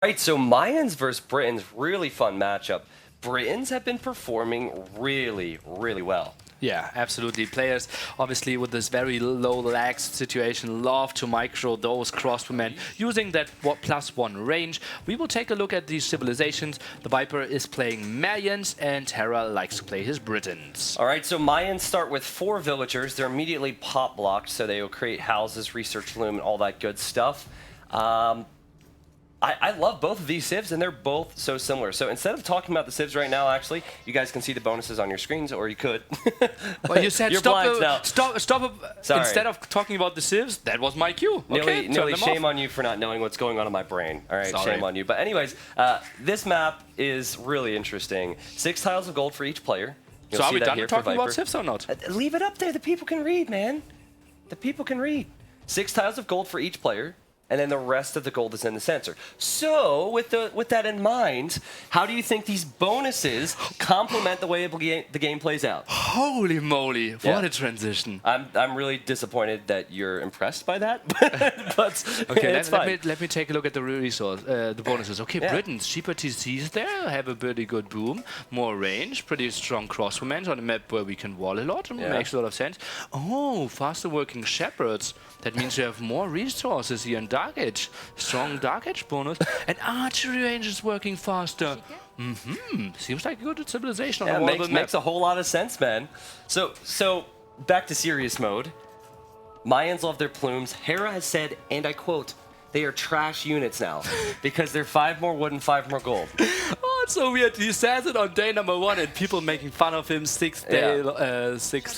Right, so Mayans versus Britons, really fun matchup. Britons have been performing really, really well. Yeah, absolutely. Players, obviously, with this very low lag situation, love to micro those crossbowmen using that +1 range. We will take a look at these civilizations. The Viper is playing Mayans, and Hera likes to play his Britons. All right, so Mayans start with 4 villagers. They're immediately pop blocked, so they will create houses, research loom, and all that good stuff. I love both of these civs, and they're both so similar. So instead of talking about the civs right now, actually, you guys can see the bonuses on your screens, or you could. Well, you said stop. Sorry. Instead of talking about the civs, that was my cue. Okay, Nearly shame on you for not knowing what's going on in my brain. All right, Sorry. shame on you. But anyways, this map is really interesting. 6 tiles of gold for each player. So are we done talking about civs or not? Leave it up there. The people can read, man. The people can read. 6 tiles of gold for each player. And then the rest of the gold is in the sensor. So, with that in mind, how do you think these bonuses complement the way the game plays out? Holy moly! What a transition! I'm really disappointed that you're impressed by that, but okay, it's fine. let me take a look at the the bonuses. Okay, Britons, cheaper TCs there, have a pretty good boom, more range, pretty strong crossbowmen on a map where we can wall a lot. Makes a lot of sense. Oh, faster working shepherds. That means you have more resources here in Dark Age. Strong Dark Age bonus. And archery range is working faster. Seems like a good civilization on the map. Makes a whole lot of sense, man. So back to serious mode. Mayans love their plumes. Hera has said, and I quote, they are trash units now because they're 5 more wood and 5 more gold. Oh, it's so weird. He says it on day number 1 and people making fun of him 6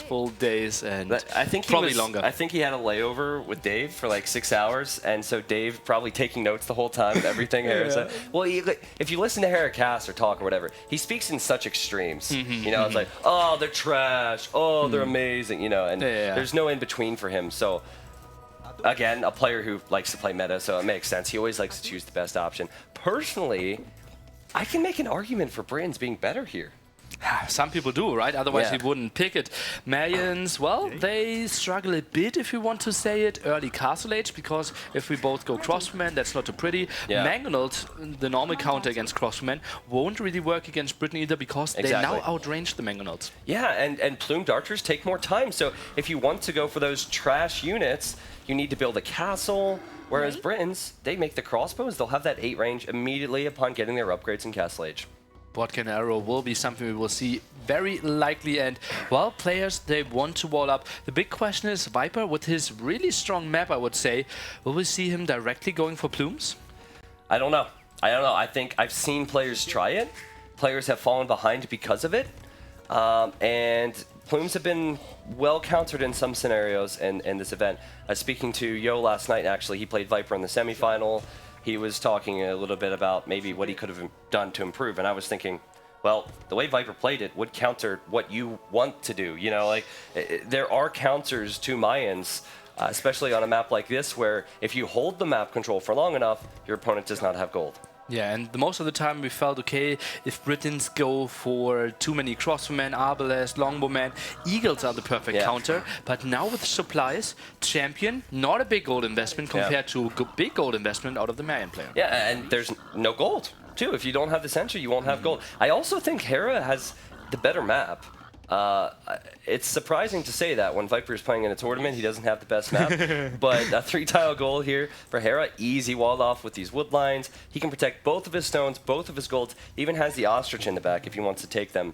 full days and I think probably longer. I think he had a layover with Dave for like 6 hours, and so Dave probably taking notes the whole time of everything Hera said. Well, if you listen to Hera cast or talk or whatever, he speaks in such extremes. You know, it's like, oh, they're trash. Oh, they're amazing. You know, and there's no in between for him. So. Again, a player who likes to play meta, so it makes sense. He always likes to choose the best option. Personally, I can make an argument for Britons being better here. Some people do, right? Otherwise, we wouldn't pick it. Mayans, well, they struggle a bit, if you want to say it, early Castle Age, because if we both go crossbowmen, that's not too pretty. Mangonels, the normal counter against crossbowmen, won't really work against Britain either, because they now outrange the Mangonels. Yeah, and plumed archers take more time, so if you want to go for those trash units, you need to build a castle, whereas Britons, they make the crossbows, they'll have that 8 range immediately upon getting their upgrades in Castle Age. Botcan arrow will be something we will see very likely, and well, players, they want to wall up. The big question is, Viper, with his really strong map, I would say, will we see him directly going for plumes? I don't know. I think I've seen players try it. Players have fallen behind because of it, and plumes have been well countered in some scenarios in this event. Speaking to Yo last night, actually, he played Viper in the semifinal. He was talking a little bit about maybe what he could have done to improve, and I was thinking, well, the way Viper played it would counter what you want to do. You know, like there are counters to Mayans, especially on a map like this, where if you hold the map control for long enough, your opponent does not have gold. Yeah, and most of the time we felt, okay, if Britons go for too many crossbowmen, arbalest, longbowmen, eagles are the perfect counter. But now with supplies, champion, not a big gold investment compared to big gold investment out of the Mayan player. Yeah, and there's no gold, too. If you don't have the sensor, you won't have gold. I also think Hera has the better map. It's surprising to say that when Viper is playing in a tournament, he doesn't have the best map. But a 3-tile goal here for Hera, easy walled off with these wood lines. He can protect both of his stones, both of his golds, even has the ostrich in the back if he wants to take them,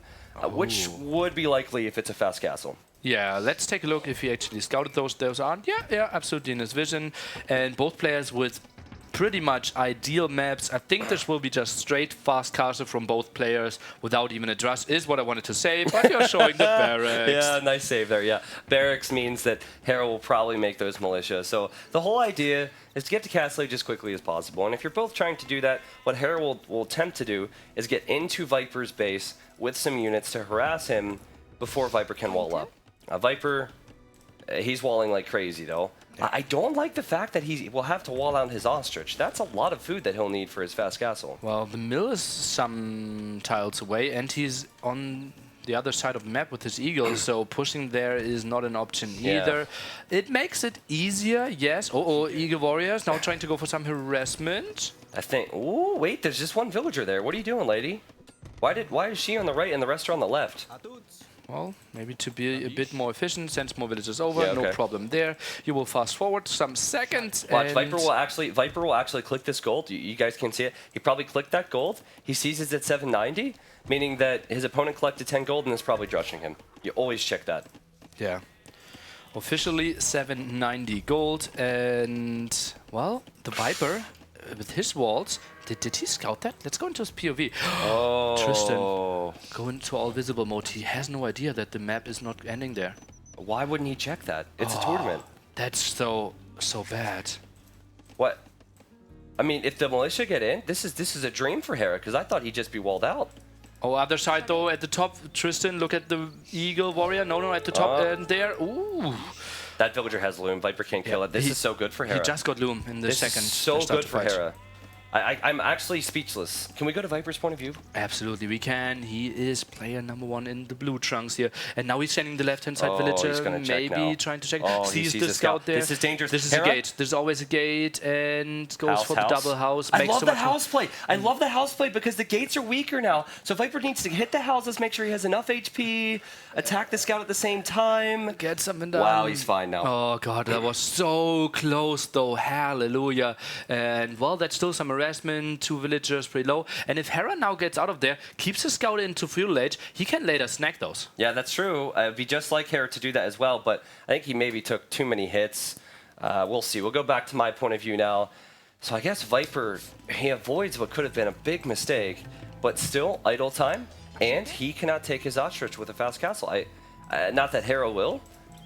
which would be likely if it's a fast castle. Yeah, let's take a look if he actually scouted those. Those aren't. Yeah, absolutely in his vision. And both players with pretty much ideal maps. I think this will be just straight fast castle from both players without even a dress, is what I wanted to say, but you're showing the barracks. Yeah, nice save there, yeah. Barracks means that Hera will probably make those militia. So the whole idea is to get to Castle Age as quickly as possible. And if you're both trying to do that, what Hera will attempt to do is get into Viper's base with some units to harass him before Viper can wall up. Viper, he's walling like crazy, though. I don't like the fact that he will have to wall out his ostrich. That's a lot of food that he'll need for his fast castle. Well, the mill is some tiles away, and he's on the other side of the map with his eagles, so pushing there is not an option either. It makes it easier, yes. Eagle warriors now trying to go for some harassment. I think. Ooh, wait, there's just one villager there. What are you doing, lady? Why is she on the right and the rest are on the left? Well, maybe to be a bit more efficient, sends more villagers over, Yeah, okay. no problem there. You will fast forward some seconds. Watch, and Viper will actually click this gold. You guys can see it. He probably clicked that gold. He sees it's at 790, meaning that his opponent collected 10 gold and is probably drushing him. You always check that. Yeah. Officially 790 gold, and well, the Viper with his walls. Did he scout that? Let's go into his POV. Oh. Tristan, go into all visible mode. He has no idea that the map is not ending there. Why wouldn't he check that? It's a tournament. That's so bad. What? I mean, if the militia get in, this is a dream for Hera, because I thought he'd just be walled out. Oh, other side though, at the top, Tristan, look at the Eagle Warrior. No, at the top, and there. Ooh. That villager has Loom. Viper can't kill it. This is so good for Hera. He just got Loom in the second. This is so good for Hera. I'm actually speechless. Can we go to Viper's point of view? Absolutely, we can. He is player #1 in the blue trunks here. And now he's sending the left-hand side villager, he's gonna check maybe now. trying to check. Oh, sees he the scout there. This is dangerous. This is Hera? a gate. There's always a gate, and goes for the double house. I Makes love so the much house play. I love the house play because the gates are weaker now. So Viper needs to hit the houses, make sure he has enough HP, attack the scout at the same time. Get something done. Wow, he's fine now. Oh god, that was so close though. Hallelujah. And well, that's still some harassment. 2 villagers pretty low. And if Hera now gets out of there, keeps the scout into fuel age, he can later snack those. Yeah, that's true. It'd be just like Hera to do that as well, but I think he maybe took too many hits. We'll see. We'll go back to my point of view now. So I guess Viper, he avoids what could have been a big mistake, but still idle time, and he cannot take his ostrich with a fast castle. Not that Hera will,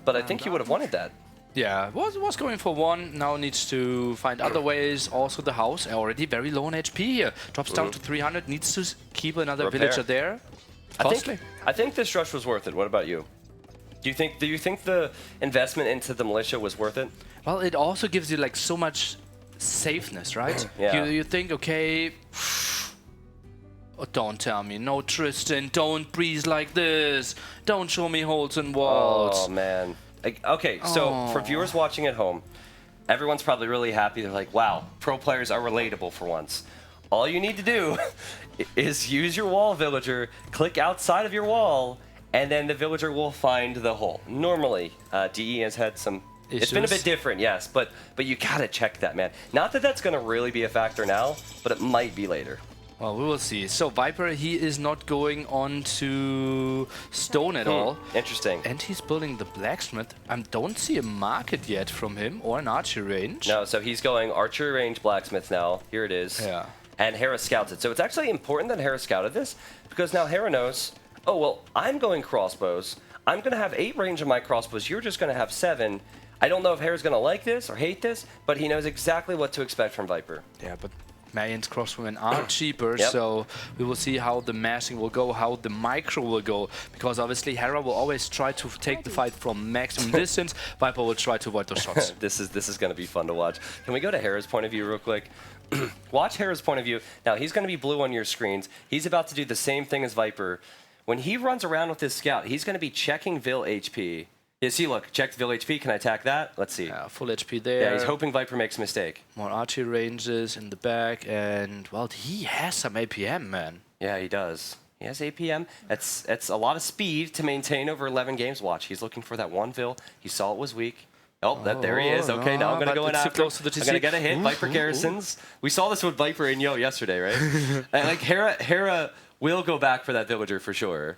but I think he would have wanted that. Yeah, was going for 1, now needs to find other ways. Also the house, already very low on HP here. Drops down to 300, needs to keep another villager there. Costly. I think this rush was worth it. What about you? Do you think the investment into the militia was worth it? Well, it also gives you like so much safeness, right? Yeah. You think, okay, oh, don't tell me, no Tristan, don't breathe like this. Don't show me holes in walls. Oh man. Okay, so for viewers watching at home, everyone's probably really happy. They're like, wow, pro players are relatable for once. All you need to do is use your wall villager, click outside of your wall, and then the villager will find the hole. Normally, DE has had some... issues. It's been a bit different, yes, but you gotta check that, man. Not that that's gonna really be a factor now, but it might be later. Well, we will see. So Viper, he is not going on to stone at all. Interesting. And he's building the blacksmith. I don't see a market yet from him or an archer range. No, so he's going archery range blacksmith now. Here it is. Yeah. And Hera scouts it. So it's actually important that Hera scouted this, because now Hera knows, oh, well, I'm going crossbows. I'm going to have 8 range of my crossbows. You're just going to have 7. I don't know if Hera's going to like this or hate this, but he knows exactly what to expect from Viper. Yeah, but Marion's crossbowmen are cheaper, so we will see how the mashing will go, how the micro will go, because obviously Hera will always try to take the fight from maximum distance. Viper will try to avoid those shots. This is going to be fun to watch. Can we go to Hera's point of view real quick? Watch Hera's point of view. Now, he's going to be blue on your screens. He's about to do the same thing as Viper. When he runs around with his scout, he's going to be checking Vil HP. Yeah, see, look, checked Vil HP. Can I attack that? Let's see. Full HP there. Yeah, he's hoping Viper makes a mistake. More archery ranges in the back, and, well, he has some APM, man. Yeah, he does. He has APM. That's a lot of speed to maintain over 11 games. Watch, he's looking for that one Vil. He saw it was weak. Oh, there he is. Okay, now I'm going to go in after. I'm going to get a hit. Viper garrisons. We saw this with Viper and Yo yesterday, right? And like Hera will go back for that villager for sure.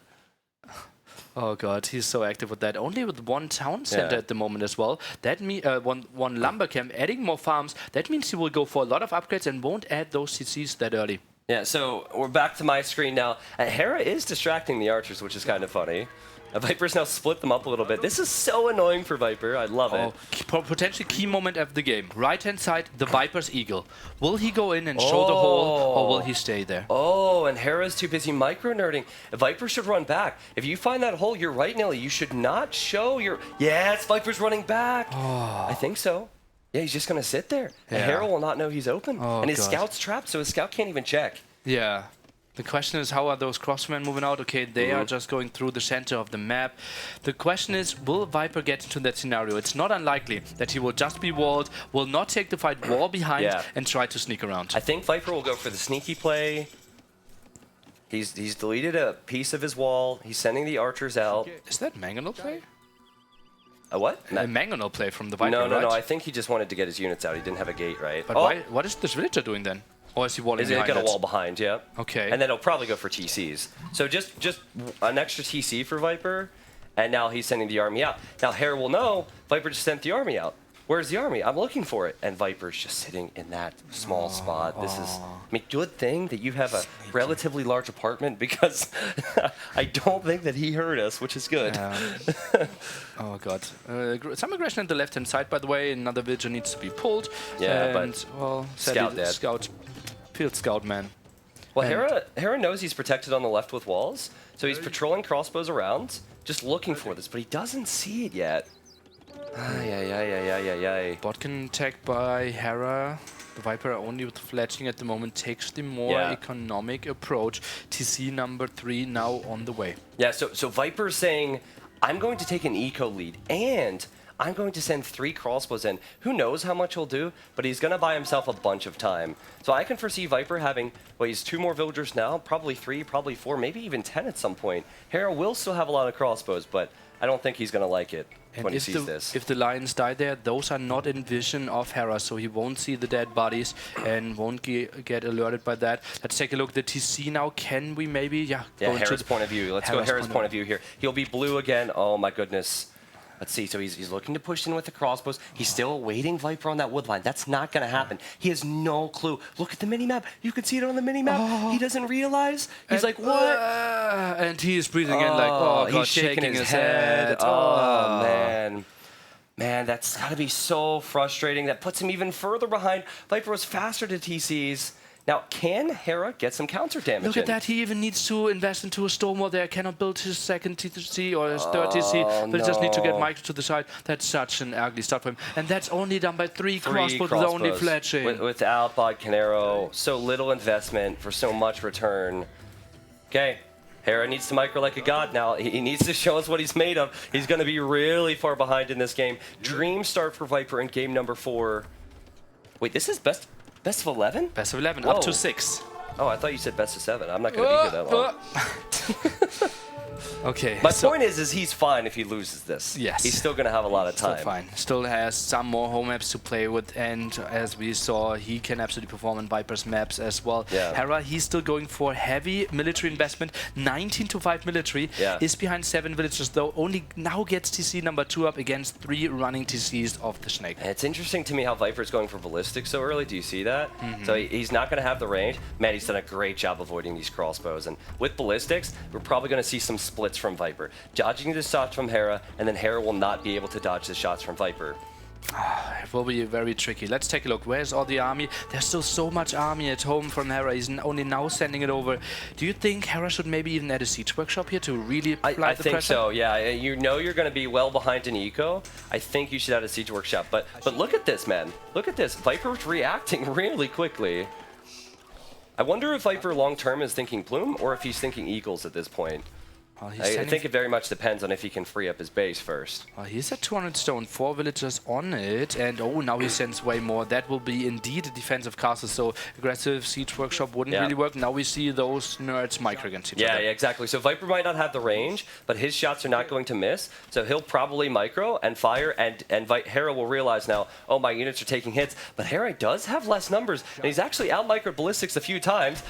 Oh god, he's so active with that. Only with 1 town center at the moment as well. That means one lumber camp, adding more farms. That means he will go for a lot of upgrades and won't add those CCs that early. Yeah, so we're back to my screen now. Hera is distracting the archers, which is kind of funny. Viper's now split them up a little bit. This is so annoying for Viper. I love it. Potentially key moment of the game. Right-hand side, the Viper's eagle. Will he go in and show the hole, or will he stay there? Oh, and Hera's too busy micro-nerding. Viper should run back. If you find that hole, you're right, Nilly. You should not show your... Yes, Viper's running back. Oh. I think so. Yeah, he's just going to sit there. And Hera will not know he's open. And his scout's trapped, so his scout can't even check. Yeah. The question is, how are those crossmen moving out? Okay, they are just going through the center of the map. The question is, will Viper get into that scenario? It's not unlikely that he will just be walled, will not take the fight wall behind, and try to sneak around. I think Viper will go for the sneaky play. He's deleted a piece of his wall. He's sending the archers out. Is that Mangonel play? A what? A Mangonel play from the Viper, No. I think he just wanted to get his units out. He didn't have a gate, right? But why, what is this villager doing then? Or is he walling behind? He's got a wall behind, yeah. Okay. And then he'll probably go for TCs. So just an extra TC for Viper, and now he's sending the army out. Now Hera will know Viper just sent the army out. Where's the army? I'm looking for it. And Viper's just sitting in that small spot. This is, I mean, good thing that you have a relatively large apartment, because I don't think that he heard us, which is good. Oh god. Some aggression at the left-hand side, by the way. Another villager needs to be pulled. Yeah, and, but well, Scout dead. Field Scout, man. Well, Hera knows he's protected on the left with walls, so he's patrolling crossbows around, just looking for this, but he doesn't see it yet. Ay. Botkin attacked by Hera. The Viper only with fletching at the moment takes the more economic approach. TC number 3 now on the way. Yeah, so Viper's saying, I'm going to take an eco lead, and I'm going to send 3 crossbows in. Who knows how much he'll do, but he's going to buy himself a bunch of time. So I can foresee Viper having, well, he's 2 more villagers now, probably 3, probably 4, maybe even 10 at some point. Hera will still have a lot of crossbows, but I don't think he's going to like it when he sees this. If the lions die there, those are not in vision of Hera, so he won't see the dead bodies and won't get alerted by that. Let's take a look at the TC now. Can we maybe, go Hera's point of view. Let's go Hera's point of view here. He'll be blue again. Oh my goodness. Let's see, so he's looking to push in with the crossbows. He's still awaiting Viper on that wood line. That's not going to happen. He has no clue. Look at the mini-map. You can see it on the mini-map. He doesn't realize. He's like, what? And he is breathing in like, oh, God, he's shaking his head. Oh, man. Man, that's got to be so frustrating. That puts him even further behind. Viper was faster to TCs. Now, can Hera get some counter damage? Look at that. He even needs to invest into a storm wall there. Cannot build his second TC or his third TC, but he just needs to get Mike to the side. That's such an ugly start for him. And that's only done by 3 crossbows with only fletching. Without Botkin arrow, so little investment for so much return. Okay. Hera needs to micro like a god now. He needs to show us what he's made of. He's going to be really far behind in this game. Dream start for Viper in game number 4. Wait, this is best of 11? Best of 11, up to 6. Oh, I thought you said best of 7. I'm not going to be here that long. Okay. My point is he's fine if he loses this. Yes. He's still going to have a lot of time. Still fine. Still has some more home maps to play with, and as we saw, he can absolutely perform on Viper's maps as well. Yeah. Hera, he's still going for heavy military investment. 19 to 5 military. Is behind 7 villagers, though. Only now gets TC number 2 up against 3 running TCs of the Snake. And it's interesting to me how Viper's going for ballistic so early. Do you see that? So he's not going to have the range. Man, he's done a great job avoiding these crossbows. And with ballistics, we're probably going to see some splits from Viper. Dodging the shots from Hera, and then Hera will not be able to dodge the shots from Viper. It will be very tricky. Let's take a look. Where's all the army? There's still so much army at home from Hera. He's only now sending it over. Do you think Hera should maybe even add a siege workshop here to really apply the pressure? I think so, yeah. You know you're going to be well behind in eco. I think you should add a siege workshop. But look at this, man. Look at this. Viper's reacting really quickly. I wonder if Viper long-term is thinking Plume, or if he's thinking Eagles at this point. I think it very much depends on if he can free up his base first. Well, he's at 200 stone, 4 villagers on it, and oh, now he sends way more. That will be indeed a defensive castle, so aggressive siege workshop wouldn't really work. Now we see those nerds micro against each other. Yeah, exactly. So Viper might not have the range, but his shots are not going to miss, so he'll probably micro and fire, and Hera will realize now, oh, my units are taking hits, but Hera does have less numbers, and he's actually out-microed ballistics a few times.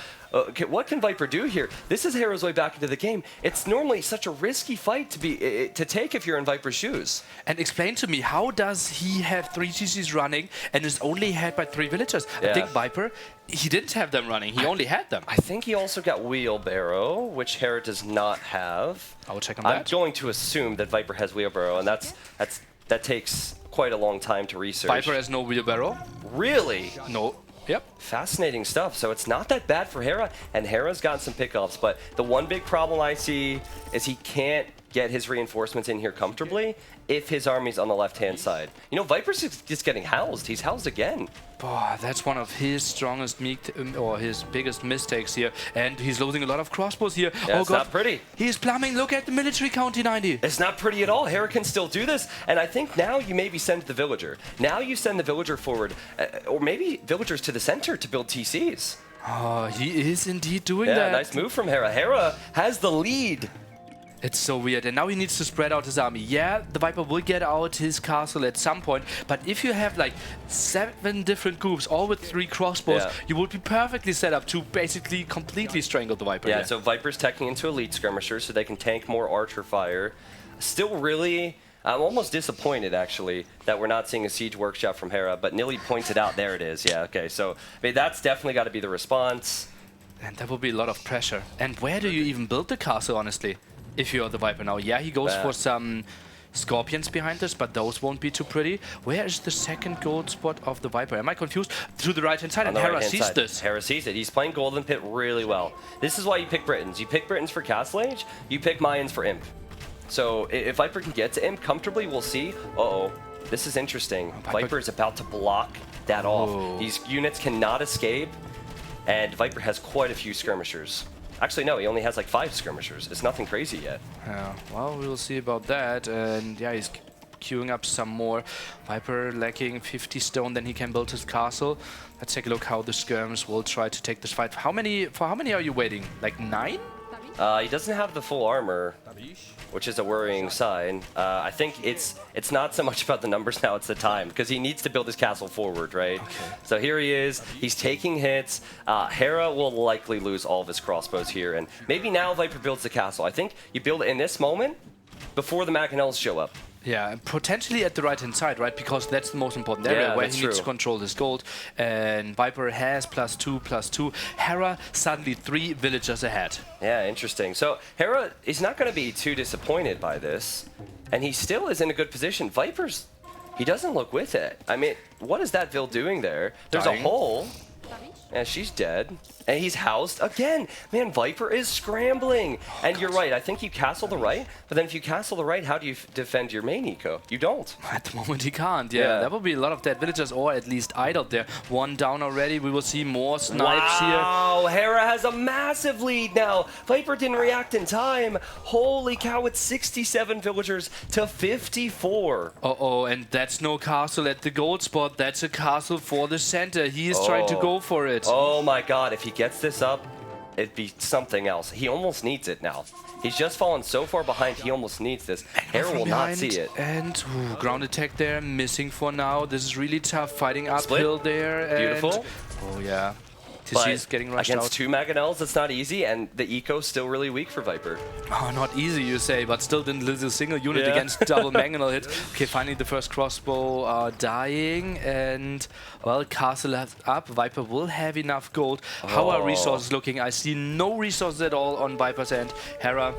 What can Viper do here? This is Hera's way back into the game. It's normally such a risky fight to take if you're in Viper's shoes. And explain to me, how does he have 3 TCs running and is only had by 3 villagers? I think Viper, he didn't have them running. He only had them. I think he also got Wheelbarrow, which Hera does not have. I will check on that. I'm going to assume that Viper has Wheelbarrow, and that takes quite a long time to research. Viper has no Wheelbarrow? Really? No. Yep. Fascinating stuff. So it's not that bad for Hera, and Hera's gotten some pickups, but the one big problem I see is he can't get his reinforcements in here comfortably if his army's on the left-hand side. You know, Viper's just getting housed. He's housed again. Boy, that's one of his strongest or his biggest mistakes here, and he's losing a lot of crossbows here. Yeah, oh it's god, not pretty. He's plumbing. Look at the military count, 90. It's not pretty at all. Hera can still do this, and I think now you maybe send the villager. Now you send the villager forward, or maybe villagers to the center to build TCs. Oh, he is indeed doing that. Yeah, nice move from Hera. Hera has the lead. It's so weird, and now he needs to spread out his army. Yeah, the Viper will get out his castle at some point, but if you have like 7 different groups, all with 3 crossbows, you would be perfectly set up to basically completely strangle the Viper. Yeah, so Viper's teching into elite skirmishers so they can tank more archer fire. Still really, I'm almost disappointed actually that we're not seeing a siege workshop from Hera, but Nilly pointed out, there it is. Yeah, okay, so I mean, that's definitely got to be the response. And that will be a lot of pressure. And where do you even build the castle, honestly? If you're the Viper now. Yeah, he goes for some scorpions behind us, but those won't be too pretty. Where is the second gold spot of the Viper? Am I confused? To the right-hand side, and Hera sees this. Hera sees it. He's playing Golden Pit really well. This is why you pick Britons. You pick Britons for Castle Age, you pick Mayans for Imp. So if Viper can get to Imp comfortably, we'll see. Uh-oh. This is interesting. Viper is about to block that off. These units cannot escape, and Viper has quite a few skirmishers. Actually, no, he only has like 5 skirmishers. It's nothing crazy yet. Yeah, well, we'll see about that. And yeah, he's queuing up some more. Viper lacking 50 stone, then he can build his castle. Let's take a look how the skirms will try to take this fight. For how many are you waiting? Like 9? He doesn't have the full armor, which is a worrying sign. I think it's not so much about the numbers now, it's the time, because he needs to build his castle forward, right? Okay. So here he is, he's taking hits. Hera will likely lose all of his crossbows here, and maybe now Viper builds the castle. I think you build it in this moment before the Machinells show up. Yeah, and potentially at the right-hand side, right? Because that's the most important area where he needs to control his gold. And Viper has +2/+2. Hera suddenly 3 villagers ahead. Yeah, interesting. So Hera is not going to be too disappointed by this. And he still is in a good position. Viper's, he doesn't look with it. I mean, what is that Vil doing there? There's a hole. And she's dead. And he's housed again. Man, Viper is scrambling. And you're right. I think you castle the right. But then if you castle the right, how do you defend your main eco? You don't. At the moment, he can't. Yeah, that will be a lot of dead villagers, or at least idled there. 1 down already. We will see more snipes here. Wow, Hera has a massive lead now. Viper didn't react in time. Holy cow, it's 67 villagers to 54. Uh-oh, and that's no castle at the gold spot. That's a castle for the center. He is trying to go for it. Oh my god, if he gets this up, it'd be something else. He almost needs it now. He's just fallen so far behind, he almost needs this. Hera will not see it. And ground attack there, missing for now. This is really tough, fighting uphill there. Beautiful. Oh yeah. But getting rushed against out. 2 Machinells, it's not easy, and the eco's still really weak for Viper. Oh, not easy, you say, but still didn't lose a single unit against double Mangonel hit. Okay, finally the first crossbow dying, and, well, castle up. Viper will have enough gold. How are resources looking? I see no resources at all on Viper's end. Hera,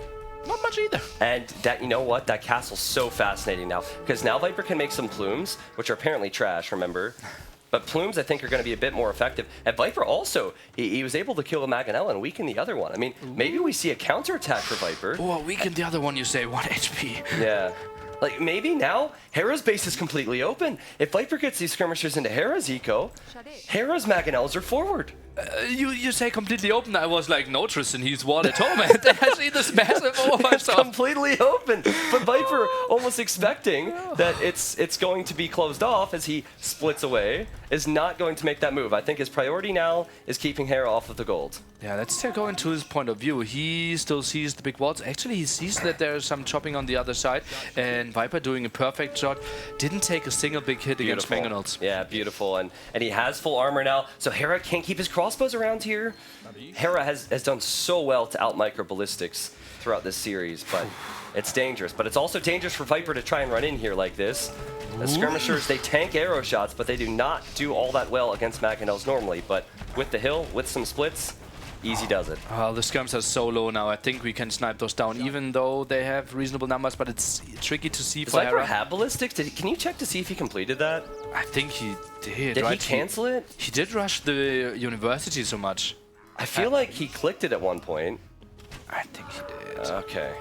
not much either. And that, you know what? That castle's so fascinating now, because now Viper can make some plumes, which are apparently trash, remember? But plumes, I think, are going to be a bit more effective. And Viper also, he was able to kill a Mangonel and weaken the other one. I mean, maybe we see a counterattack for Viper. Oh, weaken the other one, you say. 1 HP. Yeah. Like, maybe now Hera's base is completely open. If Viper gets these skirmishers into Hera's eco, Hera's Mangonels are forward. You say completely open. I was like, no, Tristan, he's wall at home. And I see this massive It's completely open. But Viper almost expecting that it's going to be closed off as he splits away, is not going to make that move. I think his priority now is keeping Hera off of the gold. Yeah, let's go into his point of view. He still sees the big walls. Actually, he sees that there's some chopping on the other side. And Viper doing a perfect shot. Didn't take a single big hit against Mangonels. Yeah, beautiful. And he has full armor now. So Hera can't keep his crossbows around here. Hera has done so well to out-micro ballistics throughout this series, but it's dangerous. But it's also dangerous for Viper to try and run in here like this. The skirmishers, they tank arrow shots, but they do not do all that well against Machinells normally. But with the hill, with some splits, easy does it. Oh, the skirms are so low now. I think we can snipe those down, even though they have reasonable numbers, but it's tricky to see for Hera. Does Viper have ballistics? Can you check to see if he completed that? I think he did. Did he cancel it? He did rush the university so much. I feel like he clicked it at one point. I think he did. Okay.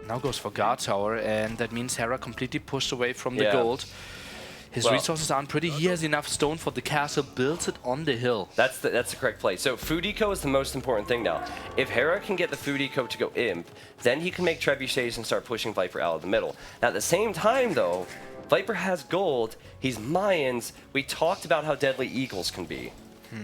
Now goes for guard tower, and that means Hera completely pushed away from the Yeah. gold. His resources aren't pretty. He has enough stone for the castle, builds it on the hill. That's the correct play. So food eco is the most important thing now. If Hera can get the food eco to go imp, then he can make trebuchets and start pushing Viper out of the middle. Now at the same time though, Viper has gold, he's Mayans. We talked about how deadly eagles can be.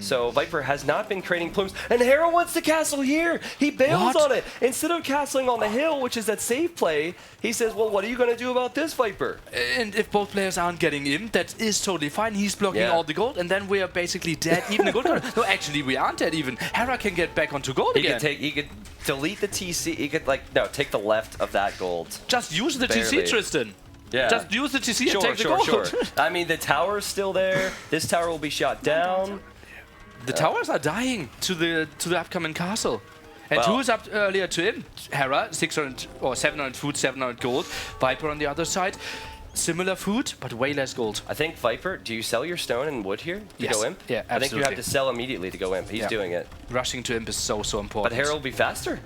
So Viper has not been creating plumes, and Hera wants to castle here. He bails on it. Instead of castling on the hill, which is that safe play, he says, well, what are you going to do about this, Viper? And if both players aren't getting in, that is totally fine. He's blocking all the gold, and then we are basically dead. Even the gold card. No, actually, we aren't dead even. Hera can get back onto gold again. He could delete the TC. He could, take the left of that gold. Just use the TC, Tristan. Yeah. Just use the TC and take the gold. Sure. I mean, the tower's still there. This tower will be shot down. The towers are dying to the upcoming castle. And who is up earlier to him? Hera, 600 or 700 food, 700 gold. Viper on the other side, similar food, but way less gold. I think Viper, do you sell your stone and wood here to go imp? Yeah, absolutely. I think you have to sell immediately to go imp. He's doing it. Rushing to imp is so important. But Hera will be faster.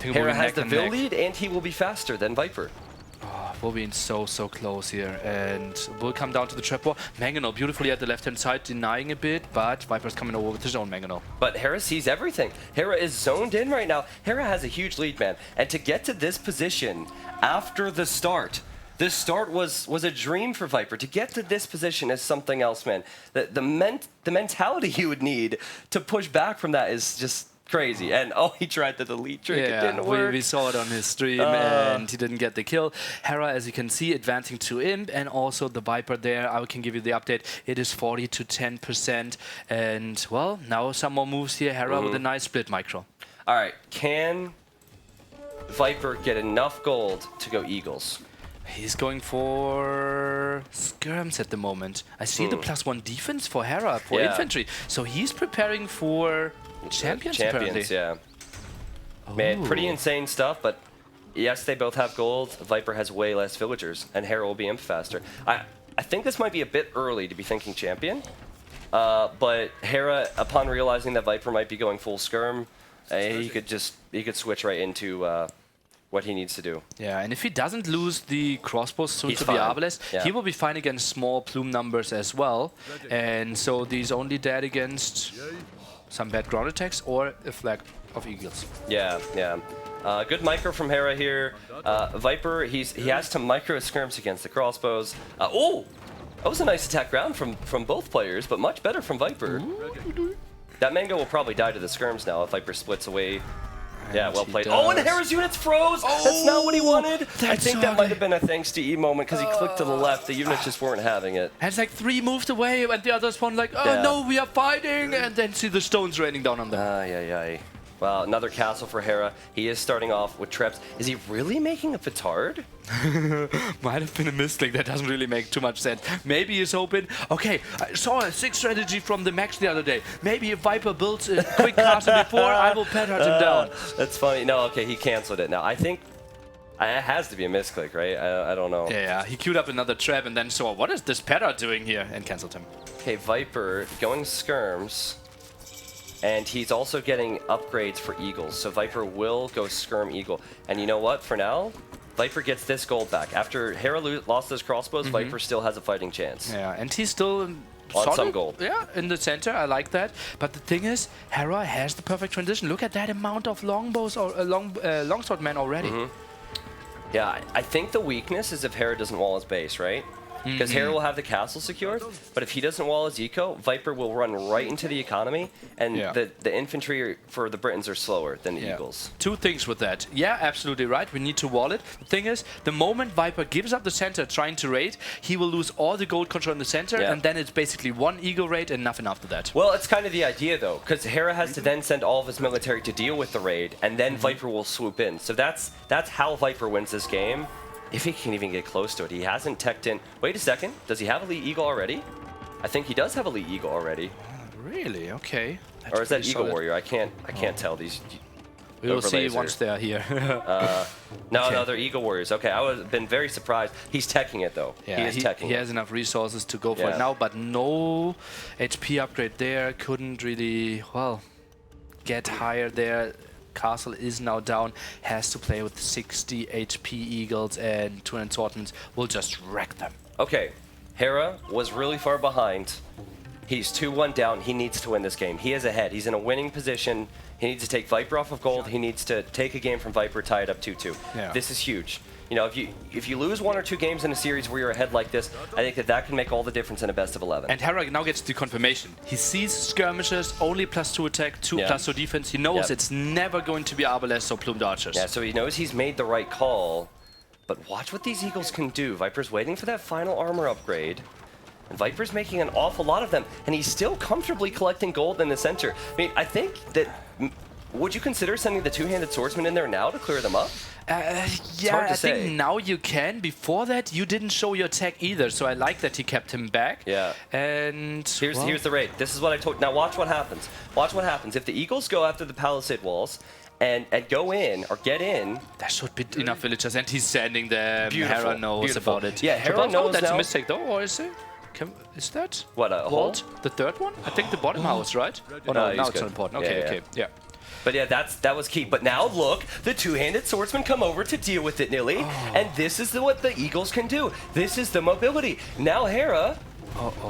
Hera has the Vil lead, and he will be faster than Viper. We're being so close here, and we'll come down to the trap wall. Mangonel beautifully at the left-hand side, denying a bit, but Viper's coming over with his own Mangonel. But Hera sees everything. Hera is zoned in right now. Hera has a huge lead, man. And to get to this position after the start was a dream for Viper. To get to this position is something else, man. The mentality you would need to push back from that is just crazy. And he tried the delete trick. It didn't work. We saw it on his stream, and he didn't get the kill. Hera, as you can see, advancing to imp, and also the Viper there. I can give you the update. It is 40 to 10%, and well, now some more moves here. Hera with a nice split micro. All right, can Viper get enough gold to go Eagles? He's going for skirms at the moment. I see the +1 defense for Hera for infantry, so he's preparing for champions apparently. Yeah. Man, pretty insane stuff, but yes, they both have gold. Viper has way less villagers, and Hera will be imp faster. I think this might be a bit early to be thinking champion, but Hera, upon realizing that Viper might be going full skirm, he could switch right into what he needs to do. Yeah, and if he doesn't lose the crossbows soon to fine. be Arbalest, he will be fine against small plume numbers as well. And so he's only dead against some bad ground attacks or a flag of eagles. Yeah. Good micro from Hera here. Viper, he has to micro skirms against the crossbows. That was a nice attack round from both players, but much better from Viper. That Mango will probably die to the skirms now if Viper splits away. Yeah, well played. And Hera's units froze! That's not what he wanted! I think that might have been a thanks to E moment, because he clicked to the left. The units just weren't having it. And it's like 3 moved away, and the others one like, no, we are fighting! And then see the stones raining down on them. Well, another castle for Hera. He is starting off with traps. Is he really making a petard? Might have been a mistake. That doesn't really make too much sense. Maybe he's hoping, okay, I saw a 6 strategy from the Max the other day. Maybe if Viper builds a quick castle before, I will petard him down. That's funny. No, okay, he canceled it. Now, I think it has to be a misclick, right? I don't know. Yeah, he queued up another trap and then saw, what is this petard doing here? And cancelled him. Okay, Viper going skirms. And he's also getting upgrades for eagles. So Viper will go skirm eagle. And you know what? For now, Viper gets this gold back. After Hera lost his crossbows, Viper still has a fighting chance. Yeah, and he's still on some gold. Yeah, in the center. I like that. But the thing is, Hera has the perfect transition. Look at that amount of longbows or longsword men already. Yeah, I think the weakness is if Hera doesn't wall his base, right? Because Hera will have the castle secured, but if he doesn't wall his eco, Viper will run right into the economy, and the infantry for the Britons are slower than the Eagles. 2 things with that. Yeah, absolutely right. We need to wall it. The thing is, the moment Viper gives up the center trying to raid, he will lose all the gold control in the center, and then it's basically 1 eagle raid and nothing after that. Well, it's kind of the idea, though, because Hera has to then send all of his military to deal with the raid, and then Viper will swoop in. So that's how Viper wins this game. If he can even get close to it. He hasn't teched in. Wait a second. Does he have Elite Eagle already? I think he does have Elite Eagle already. Really? Okay. Or is that Eagle Warrior? I can't tell these. We will see once they're here. No, they're Eagle Warriors. Okay, I would have been very surprised. He's teching it, though. Yeah, he has enough resources to go for it now, but no HP upgrade there. Couldn't really, get higher there. castle is now down, has to play with 60 HP Eagles, and Twin Assortments will just wreck them. Okay, Hera was really far behind. He's 2-1 down. He needs to win this game. He is ahead. He's in a winning position. He needs to take Viper off of gold. He needs to take a game from Viper, tie it up 2-2. Yeah. This is huge. You know, if you lose 1 or 2 games in a series where you're ahead like this, I think that can make all the difference in a best of 11. And Hera now gets the confirmation. He sees skirmishes, only +2 attack, 2 +2 defense. He knows it's never going to be Arbalests or Plumed Archers. Yeah, so he knows he's made the right call. But watch what these Eagles can do. Viper's waiting for that final armor upgrade. And Viper's making an awful lot of them. And he's still comfortably collecting gold in the center. I mean, I think that... Would you consider sending the two-handed swordsman in there now to clear them up? Yeah, I think now you can. Before that, you didn't show your tech either, so I like that he kept him back. Yeah. And here's the raid. This is what I told. Now watch what happens. Watch what happens if the Eagles go after the palisade walls and go in or get in. There should be enough villagers, and he's sending them. Beautiful. Hera knows about it. Yeah, Hera knows that's now. a mistake though, or is it? Is that what a vault? hole? The third one? I think the bottom house, right? Oh no, now it's not important. Okay, yeah. But yeah, that was key. But now look, the two-handed swordsman come over to deal with it, Nilly. And this is what the Eagles can do. This is the mobility. Now Hera,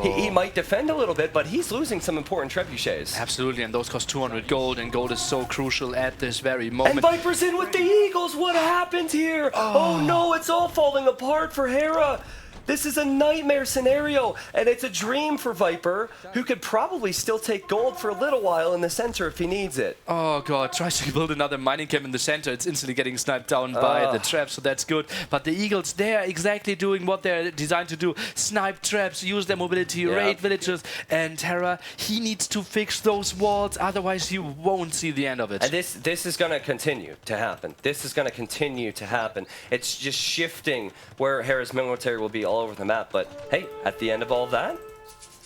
he might defend a little bit, but he's losing some important trebuchets. Absolutely, and those cost 200 gold, and gold is so crucial at this very moment. And Viper's in with the Eagles. What happened here? Oh no, it's all falling apart for Hera. This is a nightmare scenario, and it's a dream for Viper, who could probably still take gold for a little while in the center if he needs it. Oh god, tries to build another mining camp in the center. It's instantly getting sniped down by the traps, so that's good. But the Eagles, they're exactly doing what they're designed to do. Snipe traps, use their mobility, raid villagers, and Hera, he needs to fix those walls, otherwise you won't see the end of it. And this is going to continue to happen. This is going to continue to happen. It's just shifting where Hera's military will be all over the map, but hey, at the end of all that,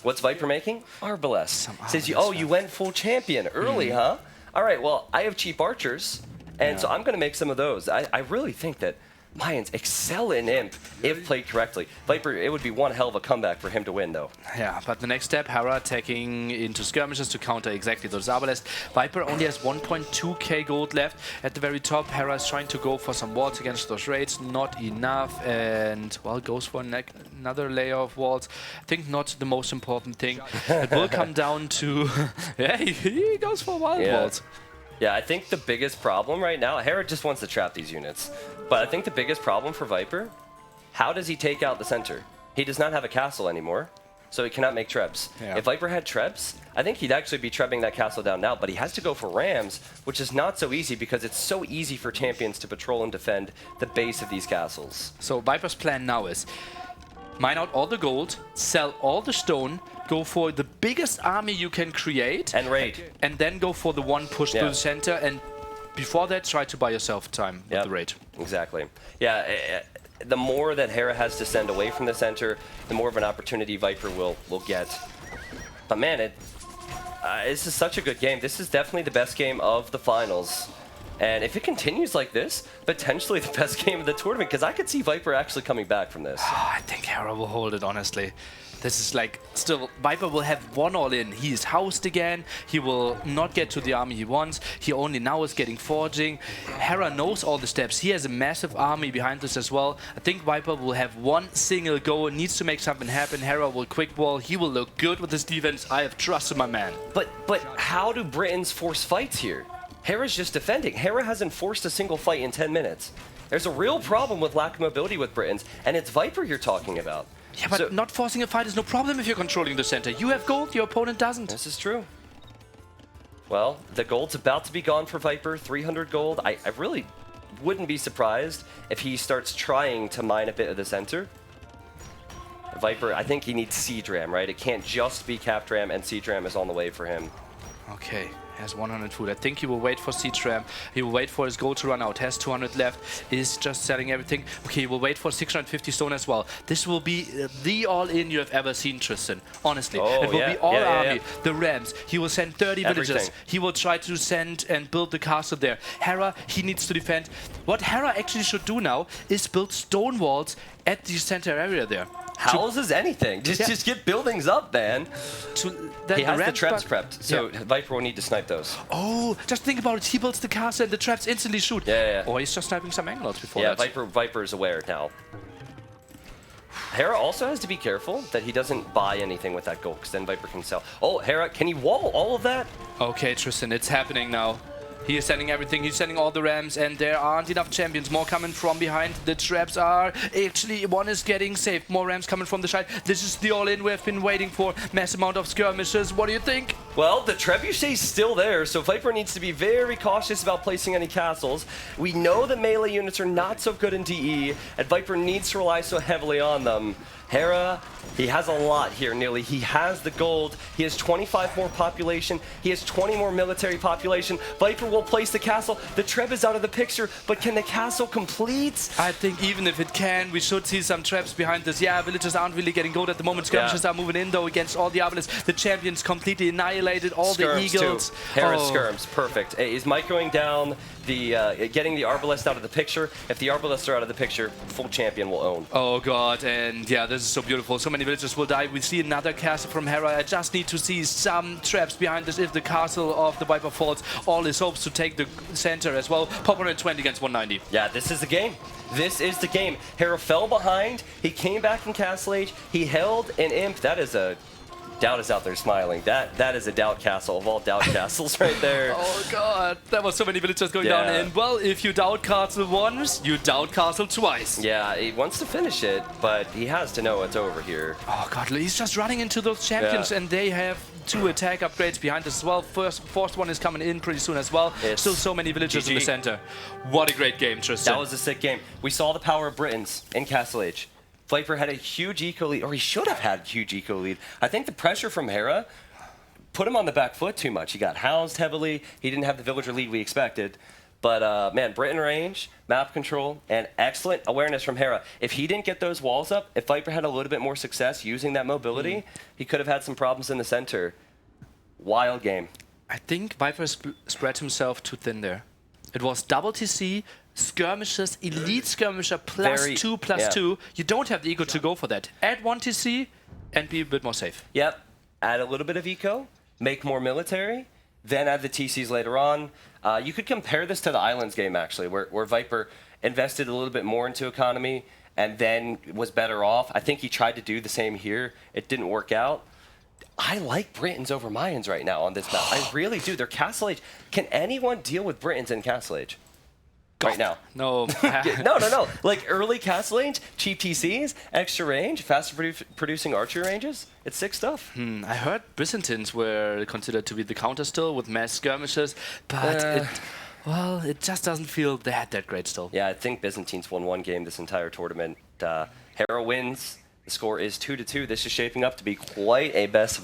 what's Viper making? Arbalests. Says, you went full champion early, huh? All right, well, I have cheap archers, and so I'm going to make some of those. I really think that Mayans excel in Imp if played correctly. Viper, it would be one hell of a comeback for him to win, though. Yeah, but the next step, Hera attacking into skirmishes to counter exactly those Arbalests. Viper only has 1.2k gold left at the very top. Hera is trying to go for some walls against those raids, not enough, and well, goes for another layer of walls. I think not the most important thing. It will come down to yeah, he goes for wild walls. Yeah, I think the biggest problem right now, Hera just wants to trap these units. But I think the biggest problem for Viper, how does he take out the center? He does not have a castle anymore, so he cannot make trebs. Yeah. If Viper had trebs, I think he'd actually be trebbing that castle down now, but he has to go for rams, which is not so easy because it's so easy for champions to patrol and defend the base of these castles. So Viper's plan now is mine out all the gold, sell all the stone, go for the biggest army you can create. And raid. And then go for the one push to the center, and before that, try to buy yourself time with the raid. Exactly. Yeah, the more that Hera has to send away from the center, the more of an opportunity Viper will get. But man, this is such a good game. This is definitely the best game of the finals. And if it continues like this, potentially the best game of the tournament, because I could see Viper actually coming back from this. I think Hera will hold it, honestly. This is like, still, Viper will have one all-in. He is housed again. He will not get to the army he wants. He only now is getting forging. Hera knows all the steps. He has a massive army behind this as well. I think Viper will have one single go. Needs to make something happen. Hera will quick wall. He will look good with his defense. I have trust in my man. But how do Britons force fights here? Hera's just defending. Hera hasn't forced a single fight in 10 minutes. There's a real problem with lack of mobility with Britons, and it's Viper you're talking about. Yeah, but not forcing a fight is no problem if you're controlling the center. You have gold, your opponent doesn't. This is true. Well, the gold's about to be gone for Viper, 300 gold. I really wouldn't be surprised if he starts trying to mine a bit of the center. Viper, I think he needs Siege Ram, right? It can't just be Capped Ram, and Siege Ram is on the way for him. Okay, has 100 food. I think he will wait for Siege Ram. He will wait for his gold to run out. Has 200 left. Is just selling everything. Okay, he will wait for 650 stone as well. This will be the all-in you have ever seen, Tristan. Honestly, it will be all army. The Rams. He will send 30 villagers. He will try to send and build the castle there. Hera, he needs to defend. What Hera actually should do now is build stone walls at the center area there. Howls is anything. Just get buildings up, man. He has the traps prepped, so Viper will need to snipe those. Oh, just think about it. He builds the castle and the traps instantly shoot. Yeah. Or he's just sniping some angles before that. Yeah, Viper is aware now. Hera also has to be careful that he doesn't buy anything with that gold, because then Viper can sell. Oh, Hera, can he wall all of that? Okay, Tristan, it's happening now. He is sending everything, he's sending all the rams, and there aren't enough champions. More coming from behind. The traps are... Actually, one is getting saved. More rams coming from the side. This is the all-in we've been waiting for. Massive amount of skirmishes. What do you think? Well, the trebuchet's still there, so Viper needs to be very cautious about placing any castles. We know that melee units are not so good in DE, and Viper needs to rely so heavily on them. Hera, he has a lot here, nearly. He has the gold. He has 25 more population. He has 20 more military population. Viper will place the castle. The Treb is out of the picture, but can the castle complete? I think even if it can, we should see some traps behind this. Yeah, villagers aren't really getting gold at the moment. Skirmishes are moving in, though, against all the obelisks. The champions completely annihilated all the eagles. Hera skirms, perfect. He's microing down the, getting the arbalists out of the picture. If the arbalists are out of the picture, full champion will own. Oh, God, and yeah, this is so beautiful. So many villagers will die. We see another castle from Hera. I just need to see some traps behind this. If the castle of the Viper falls, all his hopes to take the center as well. Pop 120 against 190. Yeah, this is the game. This is the game. Hera fell behind. He came back in Castle Age. He held an imp. That is a... Doubt is out there smiling. That is a doubt castle of all doubt castles right there. Oh God, there was so many villagers going down. And well, if you doubt castle once, you doubt castle twice. Yeah, he wants to finish it, but he has to know it's over here. Oh God, he's just running into those champions, and they have 2 attack upgrades behind us as well. Fourth one is coming in pretty soon as well. Still so many villagers in the center. What a great game, Tristan. That was a sick game. We saw the power of Britons in Castle Age. Viper had a huge eco lead, or he should have had a huge eco lead. I think the pressure from Hera put him on the back foot too much. He got housed heavily. He didn't have the villager lead we expected. But, man, Britain range, map control, and excellent awareness from Hera. If he didn't get those walls up, if Viper had a little bit more success using that mobility, he could have had some problems in the center. Wild game. I think Viper spread himself too thin there. It was double TC, skirmishes, elite skirmisher plus 2. You don't have the eco to go for that. Add 1 TC and be a bit more safe. Yep. Add a little bit of eco, make more military, then add the TCs later on. You could compare this to the Islands game, actually, where Viper invested a little bit more into economy and then was better off. I think he tried to do the same here. It didn't work out. I like Britons over Mayans right now on this map. I really do. They're Castle Age. Can anyone deal with Britons in Castle Age? Right now. No. No. Like early Castle Age, cheap TCs, extra range, faster producing archery ranges. It's sick stuff. I heard Byzantines were considered to be the counter still with mass skirmishes, but it just doesn't feel that great still. Yeah, I think Byzantines won 1 game this entire tournament. Hera wins. The score is 2-2. This is shaping up to be quite a best of